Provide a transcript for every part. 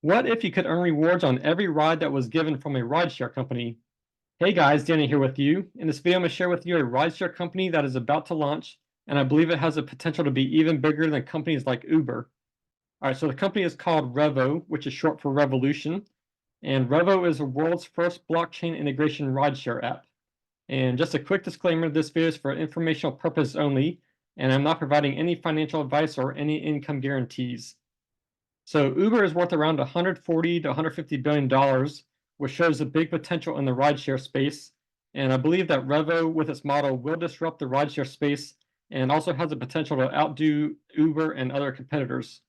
What if you could earn rewards on every ride that was given from a rideshare company? Hey guys, Danny here with you. In this video, I'm going to share with you a rideshare company that is about to launch, and I believe it has the potential to be even bigger than companies like Uber. All right, so the company is called Revo, which is short for Revolution, and Revo is the world's first blockchain integration rideshare app. And just a quick disclaimer, this video is for informational purposes only, and I'm not providing any financial advice or any income guarantees. So Uber is worth around $140 to $150 billion, which shows a big potential in the rideshare space. And I believe that Revo, with its model, will disrupt the rideshare space and also has the potential to outdo Uber and other competitors.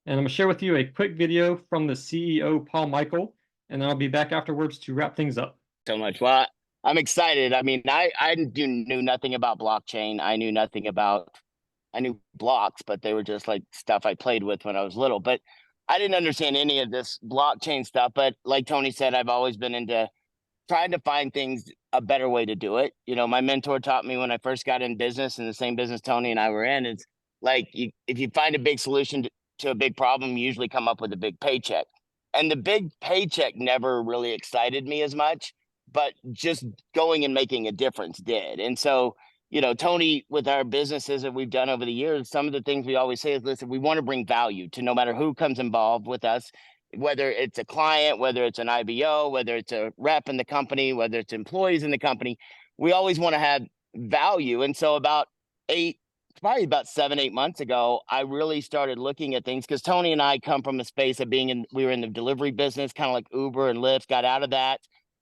And I'm going to share with you a quick video from the CEO, Mikel, and then I'll be back afterwards to wrap things up. So much. Well, I'm excited. I mean, I knew nothing about blockchain. I knew blocks, but they were just like stuff I played with when I was little. But I didn't understand any of this blockchain stuff. But like Tony said, I've always been into trying to find things a better way to do it. You know, my mentor taught me when I first got in business, in the same business Tony and I were in, it's like if you find a big solution to a big problem, you usually come up with a big paycheck. And the big paycheck never really excited me as much, but just going and making a difference did. And so, you know, Tony, with our businesses that we've done over the years, some of the things we always say is, listen, we want to bring value to no matter who comes involved with us, whether it's a client, whether it's an IBO, whether it's a rep in the company, whether it's employees in the company, we always want to have value. And so probably about 7, 8 months ago, I really started looking at things because Tony and I come from a space of we were in the delivery business, kind of like Uber and Lyft, got out of that.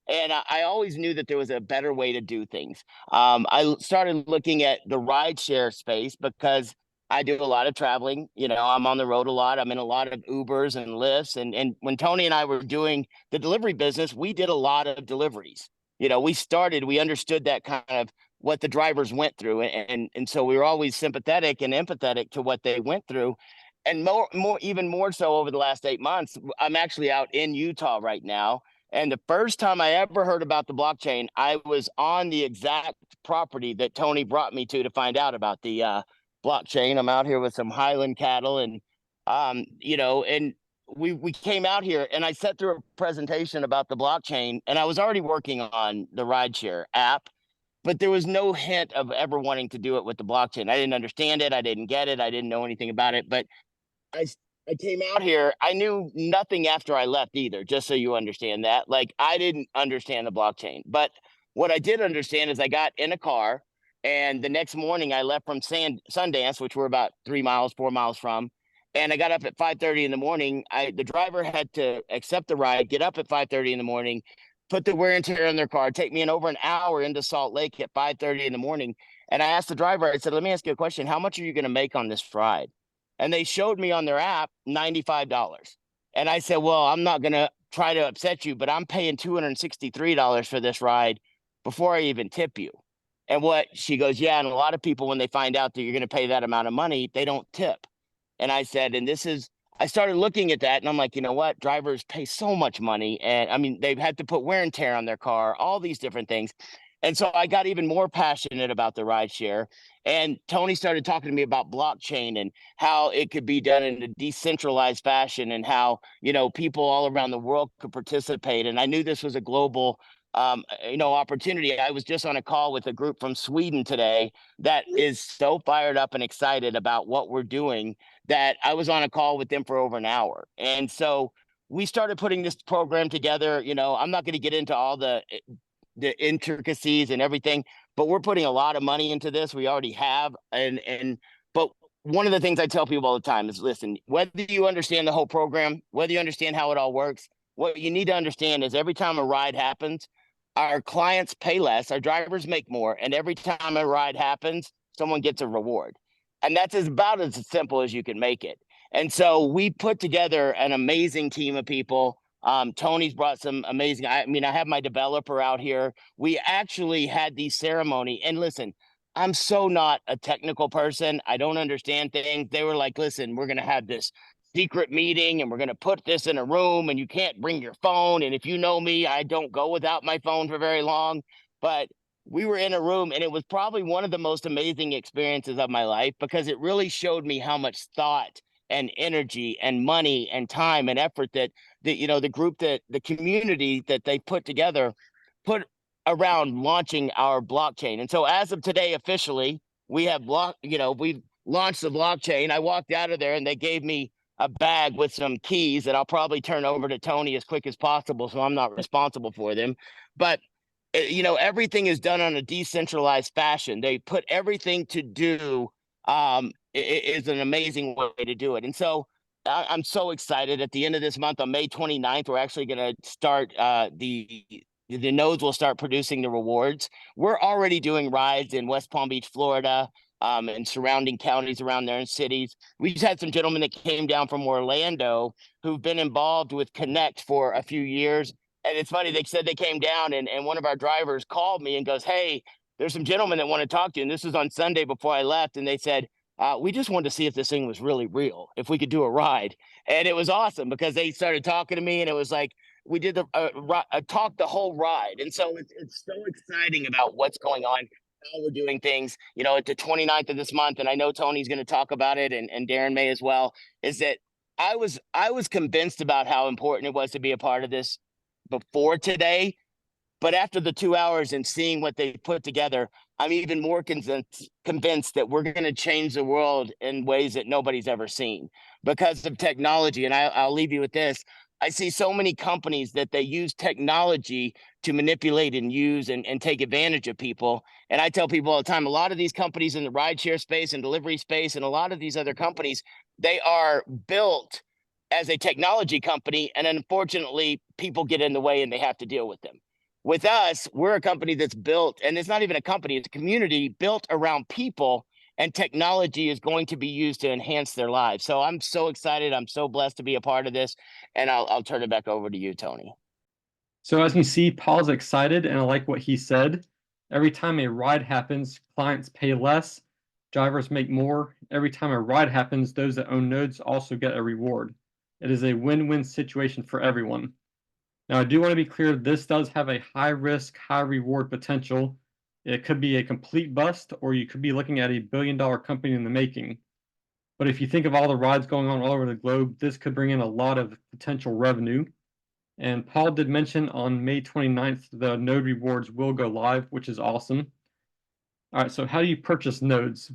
And I always knew that there was a better way to do things. I started looking at the rideshare space because I do a lot of traveling. You know, I'm on the road a lot. I'm in a lot of Ubers and Lyfts. And when Tony and I were doing the delivery business, we did a lot of deliveries. You know, we understood that kind of what the drivers went through. And so we were always sympathetic and empathetic to what they went through. And even more so over the last 8 months, I'm actually out in Utah right now. And the first time I ever heard about the blockchain, I was on the exact property that Tony brought me to find out about the blockchain. I'm out here with some Highland cattle, and you know, and we came out here, and I sat through a presentation about the blockchain, and I was already working on the rideshare app, but there was no hint of ever wanting to do it with the blockchain. I didn't understand it. I didn't get it. I didn't know anything about it, but I I came out here. I knew nothing after I left either, just so you understand that. Like, I didn't understand the blockchain. But what I did understand is I got in a car, and the next morning I left from Sundance, which we're about 3 miles, 4 miles from. And I got up at 5:30 in the morning. The driver had to accept the ride, get up at 5:30 in the morning, put the wear and tear on their car, take me in over an hour into Salt Lake at 5:30 in the morning. And I asked the driver, I said, let me ask you a question. How much are you going to make on this ride? And they showed me on their app $95. And I said, well, I'm not going to try to upset you, but I'm paying $263 for this ride before I even tip you. And she goes, yeah. And a lot of people, when they find out that you're going to pay that amount of money, they don't tip. And I said, I started looking at that, and I'm like, you know what? Drivers pay so much money. And I mean, they've had to put wear and tear on their car, all these different things. And so I got even more passionate about the rideshare. And Tony started talking to me about blockchain and how it could be done in a decentralized fashion, and how, you know, people all around the world could participate. And I knew this was a global opportunity. I was just on a call with a group from Sweden today that is so fired up and excited about what we're doing that I was on a call with them for over an hour. And so we started putting this program together. You know, I'm not going to get into all the intricacies and everything, but we're putting a lot of money into this. We already have. But one of the things I tell people all the time is, listen, whether you understand the whole program, whether you understand how it all works, what you need to understand is every time a ride happens, our clients pay less, our drivers make more, and every time a ride happens, someone gets a reward. And that's about as simple as you can make it. And so we put together an amazing team of people. Tony's brought some amazing, I have my developer out here. We actually had the ceremony, and listen, I'm so not a technical person. I don't understand things. They were like, listen, we're going to have this secret meeting, and we're going to put this in a room, and you can't bring your phone. And if you know me, I don't go without my phone for very long. But we were in a room, and it was probably one of the most amazing experiences of my life, because it really showed me how much thought and energy and money and time and effort that the community that they put together put around launching our blockchain. And so as of today, officially, we have we've launched the blockchain. I walked out of there and they gave me a bag with some keys that I'll probably turn over to Tony as quick as possible, so I'm not responsible for them. But everything is done on a decentralized fashion. They put everything to do. It is an amazing way to do it. And so I'm so excited. At the end of this month, on May 29th, we're actually going to start the nodes will start producing the rewards. We're already doing rides in West Palm Beach, Florida, and surrounding counties around there and cities. We just had some gentlemen that came down from Orlando who've been involved with Connect for a few years. And it's funny, they said they came down and one of our drivers called me and goes, "Hey, there's some gentlemen that want to talk to you." And this was on Sunday before I left. And they said, "We just wanted to see if this thing was really real, if we could do a ride." And it was awesome because they started talking to me and it was like, we did talk the whole ride. And so it's so exciting about what's going on, how we're doing things, at the 29th of this month. And I know Tony's going to talk about it and Darren may as well, is that I was convinced about how important it was to be a part of this before today. But after the 2 hours and seeing what they put together, I'm even more convinced that we're going to change the world in ways that nobody's ever seen because of technology. And I'll leave you with this. I see so many companies that they use technology to manipulate and use and take advantage of people. And I tell people all the time, a lot of these companies in the rideshare space and delivery space and a lot of these other companies, they are built as a technology company. And unfortunately, people get in the way and they have to deal with them. With us, we're a company that's built, and it's not even a company, it's a community built around people, and technology is going to be used to enhance their lives. So I'm so excited. I'm so blessed to be a part of this. And I'll turn it back over to you, Tony. So as you see, Paul's excited, and I like what he said. Every time a ride happens, clients pay less, drivers make more. Every time a ride happens, those that own nodes also get a reward. It is a win-win situation for everyone. Now, I do want to be clear, this does have a high risk, high reward potential. It could be a complete bust, or you could be looking at a billion-dollar company in the making. But if you think of all the rides going on all over the globe, this could bring in a lot of potential revenue. And Paul did mention on May 29th, the node rewards will go live, which is awesome. All right, so how do you purchase nodes?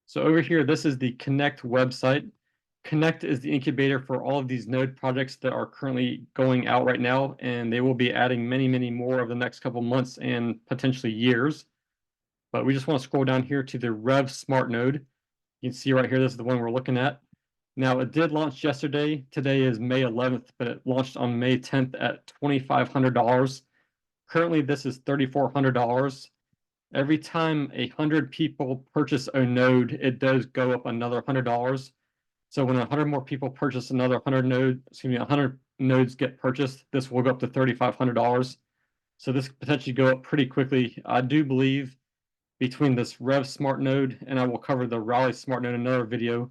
So over here, this is the Connect website. Connect is the incubator for all of these node projects that are currently going out right now, and they will be adding many, many more over the next couple months and potentially years. But we just want to scroll down here to the Rev Smart node. You can see right here, this is the one we're looking at. Now, it did launch yesterday. Today is May 11th, but it launched on May 10th at $2,500. Currently, this is $3,400. Every time 100 people purchase a node, it does go up another $100. So when 100 more people purchase another 100 nodes get purchased, this will go up to $3,500. So this could potentially go up pretty quickly. I do believe between this Rev Smart node, and I will cover the Raleigh Smart node in another video,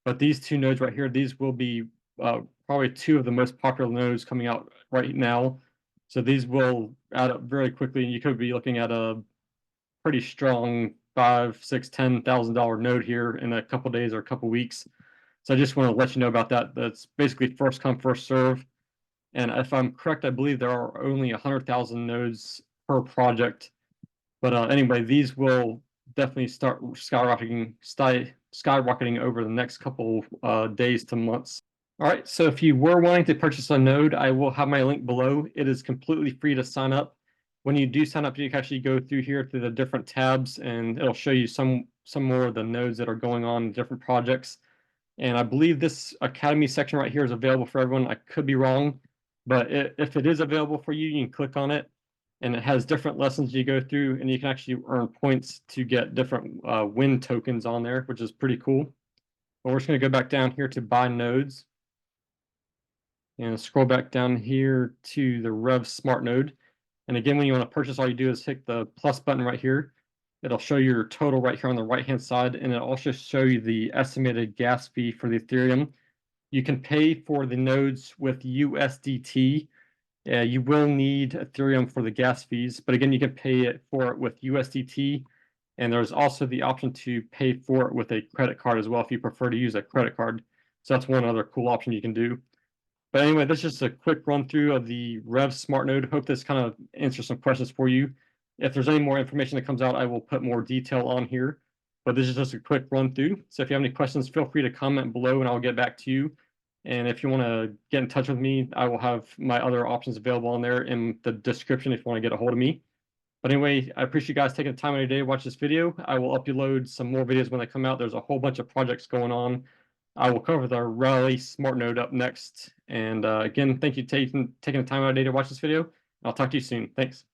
but these two nodes right here, these will be probably two of the most popular nodes coming out right now. So these will add up very quickly, and you could be looking at a pretty strong $5,000, $6,000, $10,000 node here in a couple days or a couple weeks. So I just want to let you know about that. That's basically first come, first serve. And if I'm correct, I believe there are only 100,000 nodes per project. But anyway, these will definitely start skyrocketing over the next couple days to months. All right, so if you were wanting to purchase a node, I will have my link below. It is completely free to sign up. When you do sign up, you can actually go through here to the different tabs, and it'll show you some more of the nodes that are going on in different projects. And I believe this Academy section right here is available for everyone. I could be wrong, but if it is available for you, you can click on it, and it has different lessons you go through, and you can actually earn points to get different win tokens on there, which is pretty cool. But we're just going to go back down here to buy nodes and scroll back down here to the Rev Smart node. And again, when you want to purchase, all you do is hit the plus button right here. It'll show you your total right here on the right-hand side, and it'll also show you the estimated gas fee for the Ethereum. You can pay for the nodes with USDT. You will need Ethereum for the gas fees, but again, you can pay for it with USDT. And there's also the option to pay for it with a credit card as well if you prefer to use a credit card. So that's one other cool option you can do. But anyway, that's just a quick run through of the Rev Smart Node. Hope this kind of answers some questions for you. If there's any more information that comes out, I will put more detail on here. But this is just a quick run through. So if you have any questions, feel free to comment below and I'll get back to you. And if you want to get in touch with me, I will have my other options available on there in the description if you want to get a hold of me. But anyway, I appreciate you guys taking the time out of your day to watch this video. I will upload some more videos when they come out. There's a whole bunch of projects going on. I will cover the Rally Smart Node up next. And again, thank you for taking the time out of your day to watch this video. I'll talk to you soon. Thanks.